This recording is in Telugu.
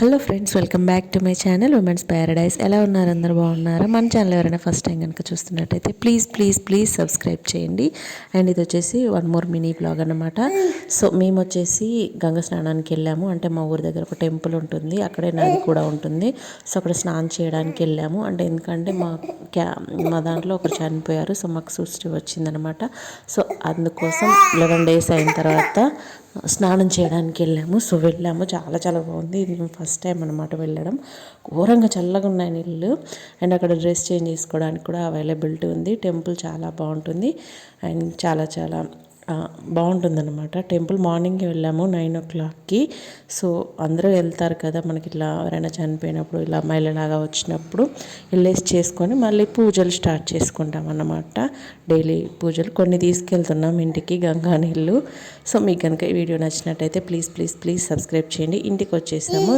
Hello friends, welcome back to my channel women's Paradise. ఎలా ఉన్నారు? అందరూ బాగున్నారా? మన ఛానల్ ఎవరైనా ఫస్ట్ టైం కనుక చూస్తున్నట్టయితే ప్లీజ్ సబ్స్క్రైబ్ చేయండి. అండ్ ఇది వచ్చేసి వన్ మోర్ మినీ బ్లాగ్ అనమాట. సో మేము వచ్చేసి గంగ స్నానానికి వెళ్ళాము. అంటే మా ఊరి దగ్గర ఒక టెంపుల్ ఉంటుంది, అక్కడే నది కూడా ఉంటుంది. సో అక్కడ స్నానం చేయడానికి వెళ్ళాము. అంటే ఎందుకంటే మా దాంట్లో ఒకరు చనిపోయారు. సో మాకు సృష్టి వచ్చిందనమాట. సో అందుకోసం 11 days అయిన తర్వాత స్నానం చేయడానికి వెళ్ళాము. సో వెళ్ళాము, చాలా చాలా బాగుంది. ఇది మేము ఫస్ట్ టైం అనమాట వెళ్ళడం. ఘోరంగా చల్లగా ఉన్నాయి నీళ్ళు. అండ్ అక్కడ డ్రెస్ చేంజ్ చేసుకోవడానికి కూడా అవైలబిలిటీ ఉంది. టెంపుల్ చాలా బాగుంటుంది అండ్ చాలా చాలా బాగుంటుందన్నమాట. టెంపుల్ మార్నింగే వెళ్ళాము 9 o'clockకి. సో అందరూ వెళ్తారు కదా, మనకి ఇట్లా ఎవరైనా చనిపోయినప్పుడు ఇలా మైలలాగా వచ్చినప్పుడు వెళ్ళేసి చేసుకొని మళ్ళీ పూజలు స్టార్ట్ చేసుకుంటాం అన్నమాట. డైలీ పూజలు కొన్ని తీసుకెళ్తున్నాం ఇంటికి, గంగా నీళ్ళు. సో మీకు కనుక ఈ వీడియో నచ్చినట్టయితే ప్లీజ్ సబ్స్క్రైబ్ చేయండి. ఇంటికి వచ్చేసాము.